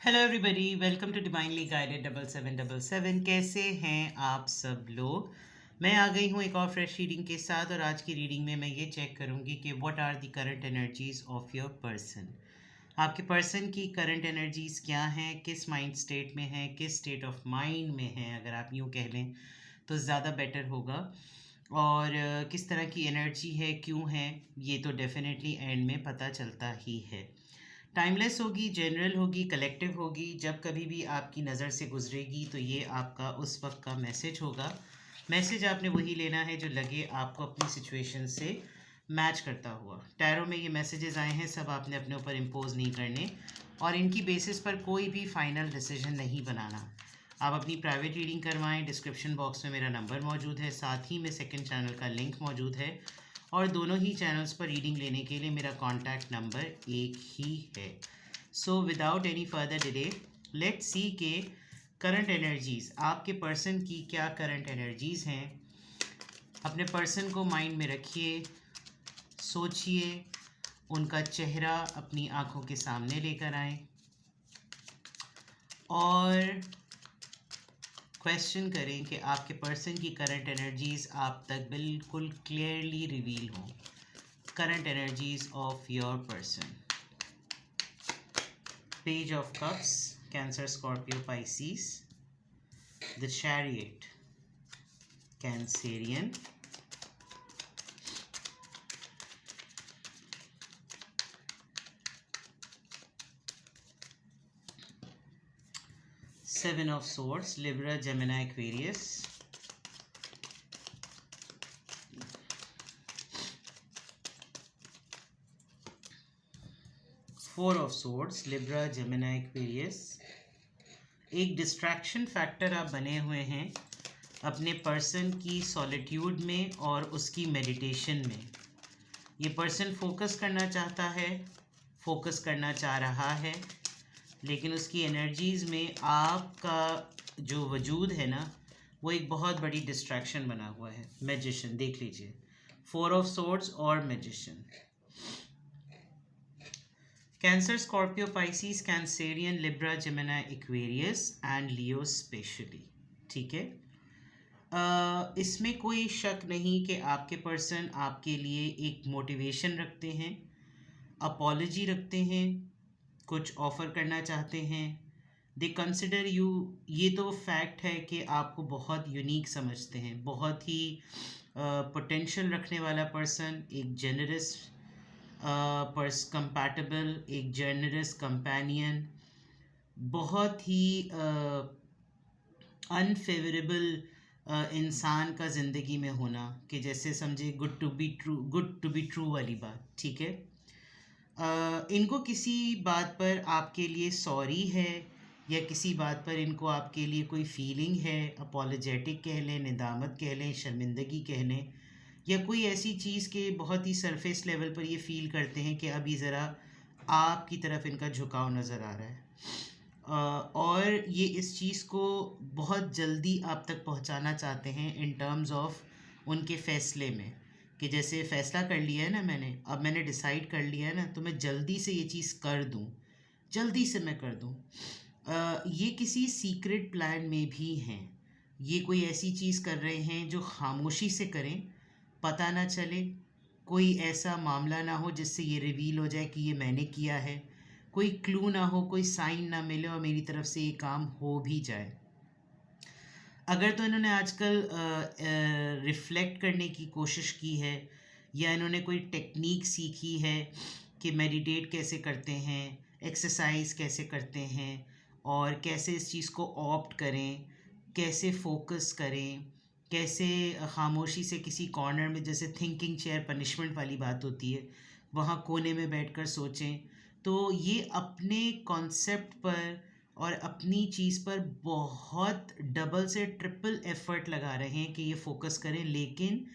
Hello everybody, welcome to divinely guided 7777। कैसे हैं आप सब लोग। मैं आ गई हूँ एक और फ्रेश रीडिंग के साथ, और आज की रीडिंग में मैं ये चेक करूँगी कि what are the current energies of your person. आपके पर्सन की करंट एनर्जीज क्या हैं, किस माइंड स्टेट में है, किस स्टेट ऑफ माइंड में है, अगर आप यूँ कह लें तो ज़्यादा बेटर होगा। और किस तरह की एनर्जी है, क्यों है, ये तो डेफिनेटली एंड में पता चलता ही है। टाइमलेस होगी, जनरल होगी, कलेक्टिव होगी। जब कभी भी आपकी नज़र से गुजरेगी तो ये आपका उस वक्त का मैसेज होगा। मैसेज आपने वही लेना है जो लगे आपको अपनी सिचुएशन से मैच करता हुआ। टैरो में ये मैसेजेस आए हैं, सब आपने अपने ऊपर इम्पोज नहीं करने, और इनकी बेसिस पर कोई भी फाइनल डिसीजन नहीं बनाना। आप अपनी प्राइवेट रीडिंग करवाएं। डिस्क्रिप्शन बॉक्स में मेरा नंबर मौजूद है, साथ ही में सेकंड चैनल का लिंक मौजूद है, और दोनों ही चैनल्स पर रीडिंग लेने के लिए मेरा कॉन्टैक्ट नंबर एक ही है। So without any further delay, let's see के करंट एनर्जीज़, आपके पर्सन की क्या करंट एनर्जीज़ हैं। अपने पर्सन को माइंड में रखिए, सोचिए, उनका चेहरा अपनी आँखों के सामने लेकर आएं, और क्वेश्चन करें कि आपके पर्सन की करंट एनर्जीज़ आप तक बिल्कुल क्लियरली रिवील हों। Current energies of your person. Page of Cups, Cancer, Scorpio, Pisces. The Chariot, Cancerian. Seven of Swords, Libra, Gemini, Aquarius. Four of Swords, Libra, Gemini, Aquarius. एक distraction factor आप बने हुए हैं अपने पर्सन की solitude में और उसकी मेडिटेशन में। ये पर्सन फोकस करना चाहता है, फोकस करना चाह रहा है, लेकिन उसकी एनर्जीज़ में आपका जो वजूद है ना, वो एक बहुत बड़ी डिस्ट्रैक्शन बना हुआ है। मैजिशियन, देख लीजिए, फोर ऑफ सोर्ड्स और magician. Cancer, Scorpio, Pisces, Cancerian, Libra, Gemini, Aquarius and Leo specially. ठीक है, इसमें कोई शक नहीं कि आपके पर्सन आपके लिए एक मोटिवेशन रखते हैं, अपॉलजी रखते हैं, कुछ ऑफ़र करना चाहते हैं। दे कंसिडर यू, ये तो फैक्ट है कि आपको बहुत यूनिक समझते हैं, बहुत ही पोटेंशियल रखने वाला पर्सन, एक जेनरस कंपैटिबल, एक जेनरस कंपेनियन, बहुत ही अनफेवरेबल इंसान का ज़िंदगी में होना, कि जैसे समझे गुड टू बी ट्रू वाली बात। ठीक है, इनको किसी बात पर आपके लिए सॉरी है, या किसी बात पर इनको आपके लिए कोई फीलिंग है, अपोलोजेटिक कह लें, निदामत कह लें, शर्मिंदगी कह लें, या कोई ऐसी चीज़ के बहुत ही सरफेस लेवल पर ये फील करते हैं कि अभी ज़रा आपकी तरफ इनका झुकाव नज़र आ रहा है, और ये इस चीज़ को बहुत जल्दी आप तक पहुंचाना चाहते हैं इन टर्म्स ऑफ उनके फ़ैसले में, कि जैसे फ़ैसला कर लिया है ना मैंने, अब मैंने डिसाइड कर लिया है ना, तो मैं जल्दी से ये चीज़ कर दूँ, जल्दी से मैं कर दूँ। ये किसी सीक्रेट प्लान में भी हैं। ये कोई ऐसी चीज़ कर रहे हैं जो खामोशी से करें, पता ना चले, कोई ऐसा मामला ना हो जिससे ये रिवील हो जाए कि ये मैंने किया है, कोई क्लू ना हो, कोई साइन ना मिले और मेरी तरफ से ये काम हो भी जाए। अगर तो इन्होंने आजकल रिफ़्लेक्ट करने की कोशिश की है, या इन्होंने कोई टेक्निक सीखी है कि मेडिटेट कैसे करते हैं, एक्सरसाइज कैसे करते हैं, और कैसे इस चीज़ को ऑप्ट करें, कैसे फोकस करें, कैसे खामोशी से किसी कॉर्नर में, जैसे थिंकिंग चेयर पनिशमेंट वाली बात होती है, वहाँ कोने में बैठकर सोचें। तो ये अपने कॉन्सेप्ट पर और अपनी चीज़ पर बहुत डबल से ट्रिपल एफर्ट लगा रहे हैं कि ये फोकस करें, लेकिन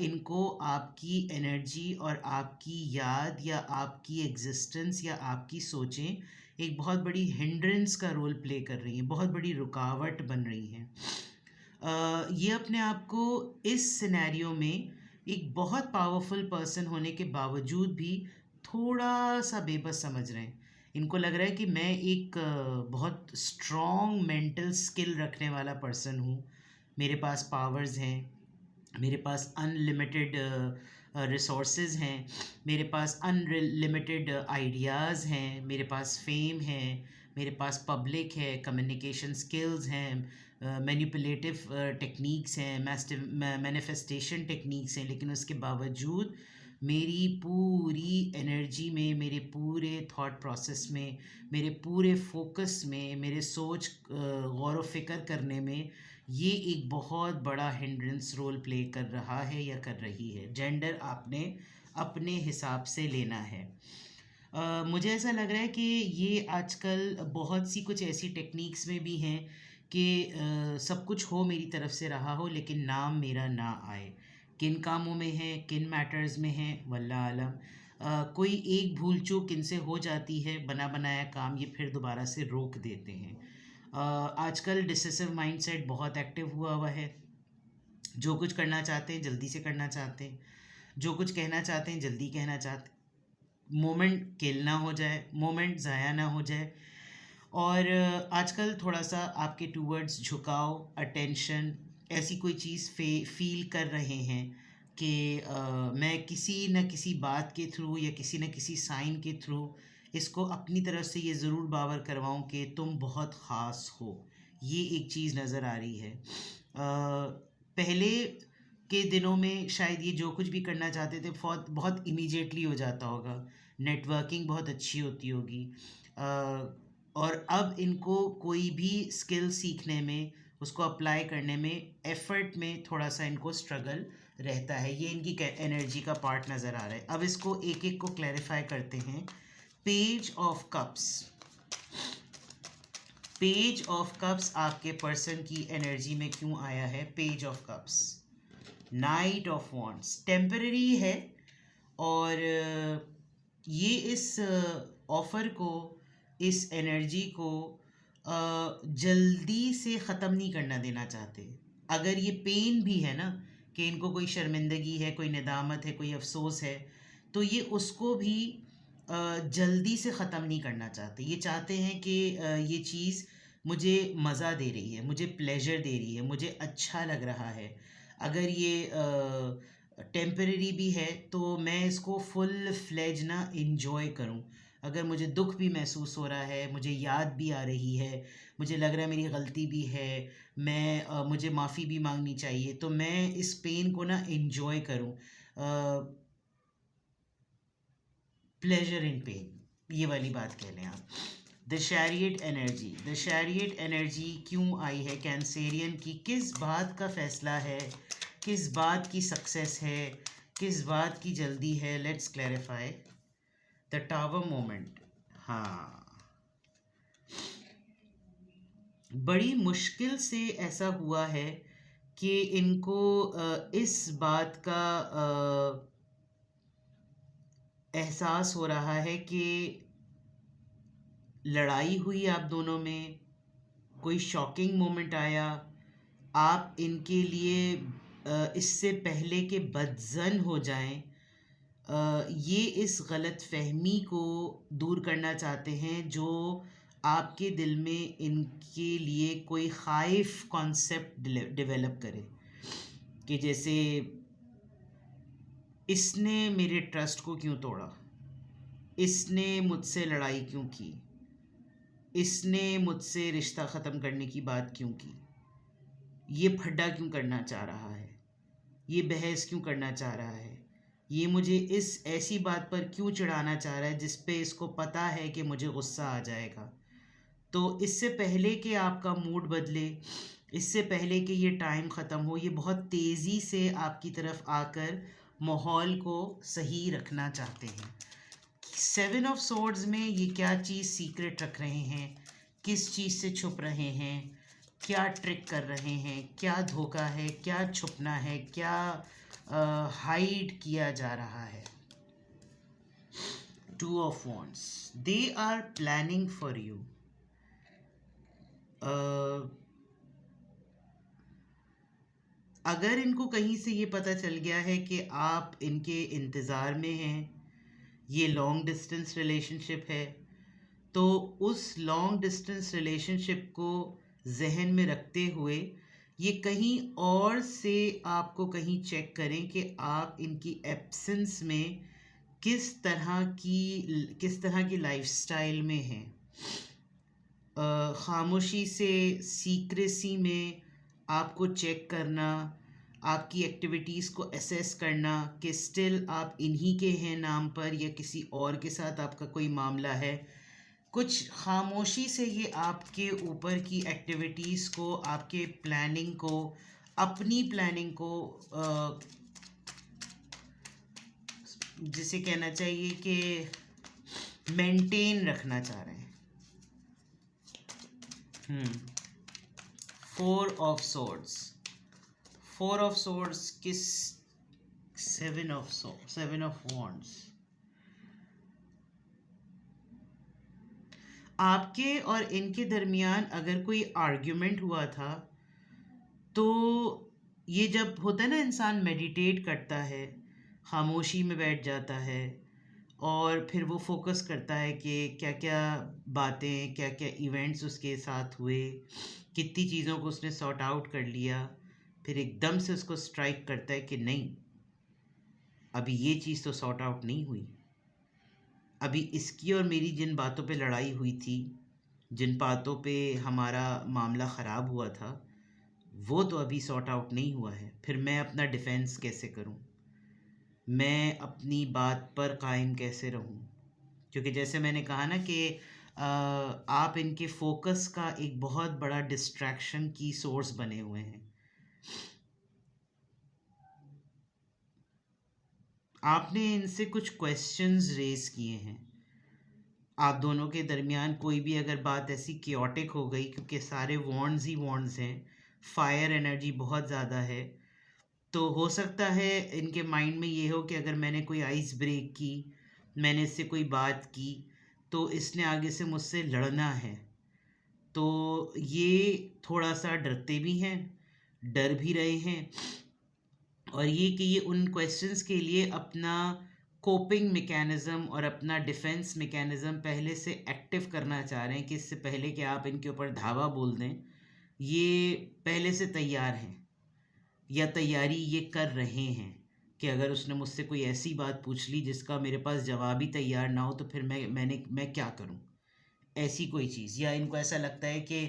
इनको आपकी एनर्जी और आपकी याद या आपकी एग्जिस्टेंस या आपकी सोचें एक बहुत बड़ी हिंड्रेंस का रोल प्ले कर रही हैं, बहुत बड़ी रुकावट बन रही हैं। ये अपने आप को इस सिनेरियो में एक बहुत पावरफुल पर्सन होने के बावजूद भी थोड़ा सा बेबस समझ रहे हैं। इनको लग रहा है कि मैं एक बहुत स्ट्रॉन्ग मेंटल स्किल रखने वाला पर्सन हूँ, मेरे पास पावर्स हैं, मेरे पास अनलिमिटेड रिसोर्सेज हैं, मेरे पास अनलिमिटेड आइडियाज़ हैं, मेरे पास फेम है, मेरे पास पब्लिक है, कम्युनिकेशन स्किल्स हैं, मैनिपुलेटिव टेक्निक्स हैं, मैनिफेस्टेशन टेक्निक्स हैं, लेकिन उसके बावजूद मेरी पूरी एनर्जी में, मेरे पूरे थॉट प्रोसेस में, मेरे पूरे फोकस में, मेरे सोच गौर व फिक्र करने में ये एक बहुत बड़ा हिंड्रेंस रोल प्ले कर रहा है या कर रही है। जेंडर आपने अपने हिसाब से लेना है। मुझे ऐसा लग रहा है कि ये आजकल बहुत सी कुछ ऐसी टेक्निक्स में भी हैं कि सब कुछ हो मेरी तरफ से रहा हो लेकिन नाम मेरा ना आए। किन कामों में है, किन मैटर्स में है, वल्लाह आलम। कोई एक भूल चूक इनसे हो जाती है, बना बनाया काम ये फिर दोबारा से रोक देते हैं। आजकल डिसिसिव माइंडसेट बहुत एक्टिव हुआ है। जो कुछ करना चाहते हैं जल्दी से करना चाहते हैं, जो कुछ कहना चाहते हैं जल्दी कहना चाहते हैं, मोमेंट किल ना हो जाए, मोमेंट ज़ाया ना हो जाए। और आजकल थोड़ा सा आपके टूवर्ड्स झुकाव, अटेंशन, ऐसी कोई चीज़ फील कर रहे हैं कि मैं किसी न किसी बात के थ्रू या किसी न किसी साइन के थ्रू इसको अपनी तरफ से ये ज़रूर बावर करवाऊँ कि तुम बहुत ख़ास हो। ये एक चीज़ नज़र आ रही है। पहले के दिनों में शायद ये जो कुछ भी करना चाहते थे बहुत बहुत इमीडिएटली हो जाता होगा, नेटवर्किंग बहुत अच्छी होती होगी। और अब इनको कोई भी स्किल सीखने में, उसको अप्लाई करने में, एफर्ट में थोड़ा सा इनको स्ट्रगल रहता है। ये इनकी एनर्जी का पार्ट नज़र आ रहा है। अब इसको एक एक को क्लैरिफाई करते हैं। Page of cups, page of cups आपके पर्सन की एनर्जी में क्यों आया है? Page of cups, night of wands, temporary है और ये इस ऑफ़र को, इस एनर्जी को जल्दी से ख़त्म नहीं करना देना चाहते। अगर ये पेन भी है ना कि इनको कोई शर्मिंदगी है, कोई नदामत है, कोई अफसोस है, तो ये उसको भी जल्दी से ख़त्म नहीं करना चाहते। ये चाहते हैं कि ये चीज़ मुझे मज़ा दे रही है, मुझे प्लेजर दे रही है, मुझे अच्छा लग रहा है। अगर ये टेम्परेरी भी है तो मैं इसको फुल फ्लेज ना इंजॉय करूं। अगर मुझे दुख भी महसूस हो रहा है, मुझे याद भी आ रही है, मुझे लग रहा है मेरी गलती भी है, मुझे माफ़ी भी मांगनी चाहिए, तो मैं इस पेन को ना इंजॉय करूं। प्लेजर इन पेन, ये वाली बात कह लें आप। द शैरियट एनर्जी, द शैरियट एनर्जी क्यों आई है कैंसेरियन की? किस बात का फ़ैसला है, किस बात की सक्सेस है, किस बात की जल्दी है? Let's clarify. The tower moment, हाँ, बड़ी मुश्किल से ऐसा हुआ है कि इनको इस बात का एहसास हो रहा है कि लड़ाई हुई आप दोनों में, कोई शॉकिंग मोमेंट आया, आप इनके लिए इससे पहले कि बदज़न हो जाएं, ये इस गलत फहमी को दूर करना चाहते हैं जो आपके दिल में इनके लिए कोई खाइफ कॉन्सेप्ट डेवलप करे कि जैसे इसने मेरे ट्रस्ट को क्यों तोड़ा, इसने मुझसे लड़ाई क्यों की, इसने मुझसे रिश्ता ख़त्म करने की बात क्यों की, ये फड्डा क्यों करना चाह रहा है, ये बहस क्यों करना चाह रहा है, ये मुझे इस ऐसी बात पर क्यों चिढ़ाना चाह रहा है जिस पे इसको पता है कि मुझे गुस्सा आ जाएगा। तो इससे पहले कि आपका मूड बदले, इससे पहले कि ये टाइम ख़त्म हो, ये बहुत तेज़ी से आपकी तरफ आकर माहौल को सही रखना चाहते हैं। 7 ऑफ सोर्ड्स में ये क्या चीज़ सीक्रेट रख रहे हैं, किस चीज़ से छुप रहे हैं, क्या ट्रिक कर रहे हैं, क्या धोखा है, क्या छुपना है, क्या हाइड किया जा रहा है? 2 of wands, they are planning for you. अगर इनको कहीं से ये पता चल गया है कि आप इनके इंतज़ार में हैं, ये लॉन्ग डिस्टेंस रिलेशनशिप है, तो उस लॉन्ग डिस्टेंस रिलेशनशिप को जहन में रखते हुए ये कहीं और से आपको कहीं चेक करें कि आप इनकी एब्सेंस में किस तरह की लाइफस्टाइल में हैं। खामोशी से सीक्रेसी में आपको चेक करना, आपकी एक्टिविटीज़ को असेस करना कि स्टिल आप इन्हीं के हैं नाम पर या किसी और के साथ आपका कोई मामला है। कुछ खामोशी से ये आपके ऊपर की एक्टिविटीज़ को, आपके प्लानिंग को, अपनी प्लानिंग को जिसे कहना चाहिए कि मेंटेन रखना चाह रहे हैं। 4 ऑफ सोर्ड्स, 4 ऑफ सोर्ड्स किस 7 ऑफ वॉन्ड्स। आपके और इनके दरमियान अगर कोई आर्ग्यूमेंट हुआ था तो ये जब होता है ना, इंसान मेडिटेट करता है, खामोशी में बैठ जाता है और फिर वो फोकस करता है कि क्या क्या बातें, क्या क्या इवेंट्स उसके साथ हुए, कितनी चीज़ों को उसने सॉर्ट आउट कर लिया, फिर एकदम से उसको स्ट्राइक करता है कि नहीं, अभी ये चीज़ तो सॉर्ट आउट नहीं हुई, अभी इसकी और मेरी जिन बातों पे लड़ाई हुई थी, जिन बातों पे हमारा मामला ख़राब हुआ था, वो तो अभी सॉर्ट आउट नहीं हुआ है। फिर मैं अपना डिफेंस कैसे करूं, मैं अपनी बात पर कायम कैसे रहूं? क्योंकि जैसे मैंने कहा ना कि आप इनके फोकस का एक बहुत बड़ा डिस्ट्रैक्शन की सोर्स बने हुए हैं। आपने इनसे कुछ क्वेश्चंस रेज किए हैं, आप दोनों के दरमियान कोई भी अगर बात ऐसी क्योटिक हो गई, क्योंकि सारे वॉन्ड्स ही वॉन्ड्स हैं, फायर एनर्जी बहुत ज़्यादा है, तो हो सकता है इनके माइंड में ये हो कि अगर मैंने कोई आइस ब्रेक की, मैंने इससे कोई बात की, तो इसने आगे से मुझसे लड़ना है। तो ये थोड़ा सा डरते भी हैं, डर भी रहे हैं, और ये कि ये उन क्वेश्चंस के लिए अपना कोपिंग मैकेनिज़्म और अपना डिफेंस मैकेनिज़्म पहले से एक्टिव करना चाह रहे हैं कि इससे पहले कि आप इनके ऊपर धावा बोल दें, ये पहले से तैयार हैं या तैयारी ये कर रहे हैं कि अगर उसने मुझसे कोई ऐसी बात पूछ ली जिसका मेरे पास जवाब ही तैयार ना हो, तो फिर मैं क्या करूं, ऐसी कोई चीज़। या इनको ऐसा लगता है कि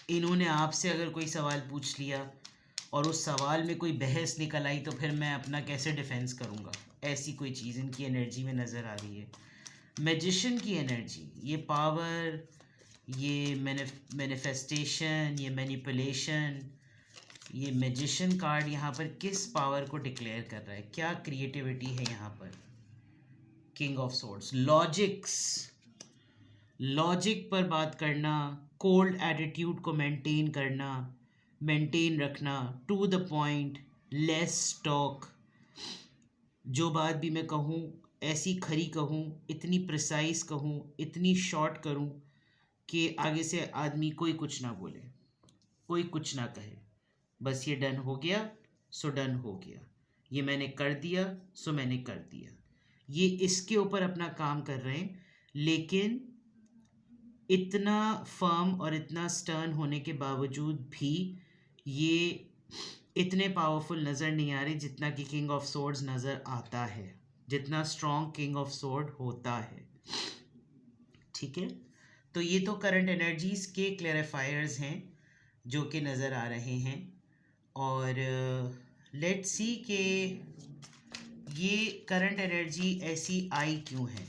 इन्होंने आपसे अगर कोई सवाल पूछ लिया और उस सवाल में कोई बहस निकल आई, तो फिर मैं अपना कैसे डिफेंस करूँगा, ऐसी कोई चीज़ इनकी एनर्जी में नज़र आ रही है। मैजिशियन की एनर्जी, ये पावर, ये मैनिफेस्टेशन, ये मैनिपुलेशन, ये मैजिशियन कार्ड यहाँ पर किस पावर को डिक्लेयर कर रहा है, क्या क्रिएटिविटी है यहाँ पर। किंग ऑफ सोर्ड्स, लॉजिक पर बात करना, कोल्ड एटीट्यूड को मेंटेन रखना, to the point, less talk, जो बात भी मैं कहूँ ऐसी खरी कहूँ, इतनी प्रिसाइज कहूँ, इतनी शॉर्ट करूँ कि आगे से आदमी कोई कुछ ना बोले, कोई कुछ ना कहे, बस ये डन हो गया सो डन हो गया, ये मैंने कर दिया सो मैंने कर दिया। ये इसके ऊपर अपना काम कर रहे हैं, लेकिन इतना फर्म और इतना स्टर्न होने के बावजूद भी ये इतने पावरफुल नज़र नहीं आ रहे जितना कि किंग ऑफ सोर्ड्स नज़र आता है, जितना स्ट्रॉन्ग किंग ऑफ सोर्ड होता है। ठीक है, तो ये तो करंट एनर्जीज के क्लैरिफायर्स हैं जो कि नज़र आ रहे हैं। और लेट्स सी कि ये करंट एनर्जी ऐसी आई क्यों है।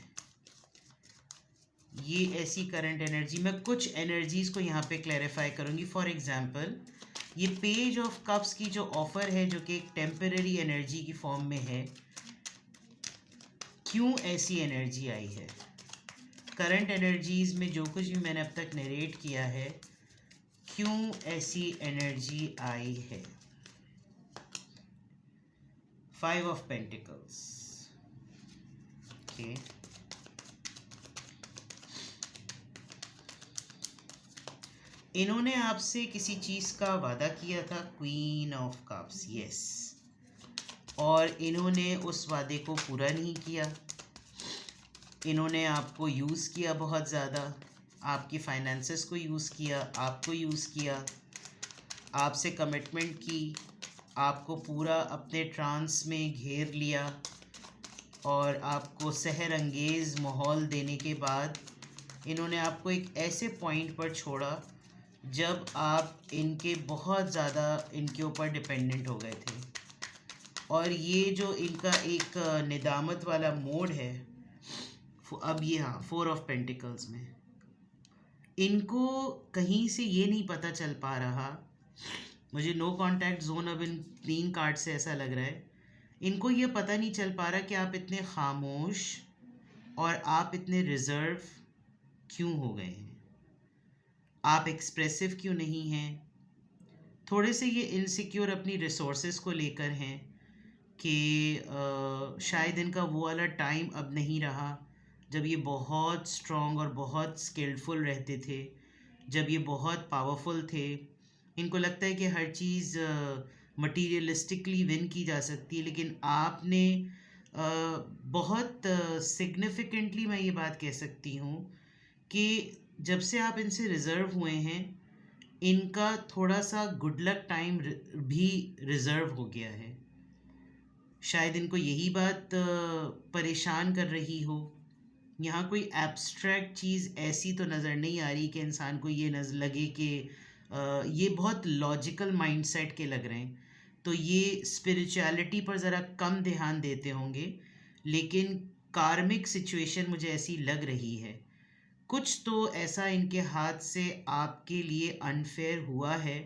ये ऐसी करंट एनर्जी, मैं कुछ एनर्जीज़ को यहाँ पे क्लैरिफाई करूँगी। फॉर एग्जांपल, ये पेज ऑफ कप्स की जो ऑफ़र है, जो कि एक टेम्पररी एनर्जी की फॉर्म में है, क्यों ऐसी एनर्जी आई है। करंट एनर्जीज़ में जो कुछ भी मैंने अब तक नरेट किया है, क्यों ऐसी एनर्जी आई है। 5 ऑफ पेंटिकल्स, ओके, इन्होंने आपसे किसी चीज़ का वादा किया था, क्वीन ऑफ कप्स, यस, और इन्होंने उस वादे को पूरा नहीं किया, इन्होंने आपको यूज़ किया बहुत ज़्यादा, आपकी फाइनेंसेस को यूज़ किया, आपको यूज़ किया, आपसे कमिटमेंट की, आपको पूरा अपने ट्रांस में घेर लिया और आपको सहर अंगेज़ माहौल देने के बाद इन्होंने आपको एक ऐसे पॉइंट पर छोड़ा जब आप इनके बहुत ज़्यादा इनके ऊपर डिपेंडेंट हो गए थे। और ये जो इनका एक निदामत वाला मोड है, अब ये हाँ 4 ऑफ पेंटिकल्स में इनको कहीं से ये नहीं पता चल पा रहा। मुझे नो कांटेक्ट जोन अब इन 3 कार्ड से ऐसा लग रहा है, इनको ये पता नहीं चल पा रहा कि आप इतने खामोश और आप इतने रिजर्व क्यों हो गए हैं, आप एक्सप्रेसिव क्यों नहीं हैं। थोड़े से ये इनसिक्योर अपनी रिसोर्सेज को लेकर हैं कि शायद इनका वो वाला टाइम अब नहीं रहा जब ये बहुत स्ट्रॉन्ग और बहुत स्किल्डफुल रहते थे, जब ये बहुत पावरफुल थे। इनको लगता है कि हर चीज़ मटीरियलिस्टिकली विन की जा सकती है, लेकिन आपने बहुत सिग्निफिकेंटली मैं ये बात कह सकती हूँ कि जब से आप इनसे रिज़र्व हुए हैं, इनका थोड़ा सा गुड लक टाइम भी रिज़र्व हो गया है। शायद इनको यही बात परेशान कर रही हो। यहाँ कोई एब्स्ट्रैक्ट चीज़ ऐसी तो नज़र नहीं आ रही कि इंसान को ये नज़र लगे कि ये बहुत लॉजिकल माइंडसेट के लग रहे हैं, तो ये स्पिरिचुअलिटी पर ज़रा कम ध्यान देते होंगे। लेकिन कार्मिक सिचुएशन मुझे ऐसी लग रही है, कुछ तो ऐसा इनके हाथ से आपके लिए अनफेयर हुआ है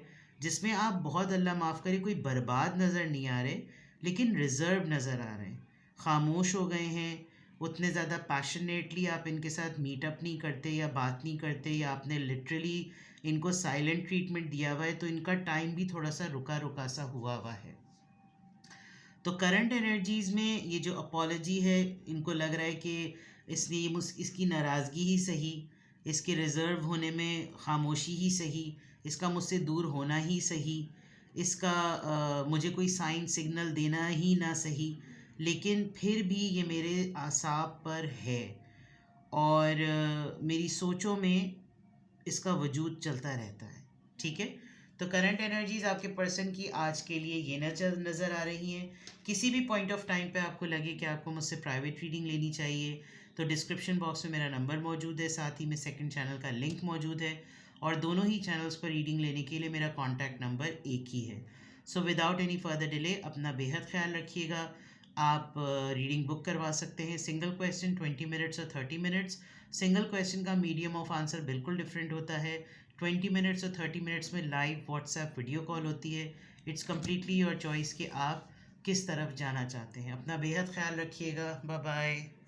जिसमें आप बहुत, अल्लाह माफ़ करे, कोई बर्बाद नज़र नहीं आ रहे लेकिन रिज़र्व नज़र आ रहे हैं, खामोश हो गए हैं। उतने ज़्यादा पैशनेटली आप इनके साथ मीटअप नहीं करते या बात नहीं करते, या आपने लिटरली इनको साइलेंट ट्रीटमेंट दिया हुआ है, तो इनका टाइम भी थोड़ा सा रुका रुका सा हुआ हुआ है। तो करंट एनर्जीज़ में ये जो अपॉलजी है, इनको लग रहा है कि इसने इसकी नाराज़गी ही सही, इसके रिज़र्व होने में खामोशी ही सही, इसका मुझसे दूर होना ही सही, इसका मुझे कोई साइन सिग्नल देना ही ना सही, लेकिन फिर भी ये मेरे आसाब पर है और मेरी सोचों में इसका वजूद चलता रहता है। ठीक है, तो करंट एनर्जीज आपके पर्सन की आज के लिए ये नज़र आ रही हैं। किसी भी पॉइंट ऑफ टाइम पे आपको लगे कि आपको मुझसे प्राइवेट रीडिंग लेनी चाहिए, तो डिस्क्रिप्शन बॉक्स में मेरा नंबर मौजूद है, साथ ही में सेकंड चैनल का लिंक मौजूद है, और दोनों ही चैनल्स पर रीडिंग लेने के लिए मेरा कॉन्टैक्ट नंबर एक ही है। So without any further delay अपना बेहद ख्याल रखिएगा। आप रीडिंग बुक करवा सकते हैं, सिंगल क्वेश्चन 20 मिनट्स और 30 मिनट्स। सिंगल क्वेश्चन का मीडियम ऑफ आंसर बिल्कुल डिफरेंट होता है। 20 मिनट्स और 30 मिनट्स में लाइव व्हाट्सएप वीडियो कॉल होती है। इट्स कम्प्लीटली योर चॉइस कि आप किस तरफ जाना चाहते हैं। अपना बेहद ख्याल रखिएगा। Bye bye.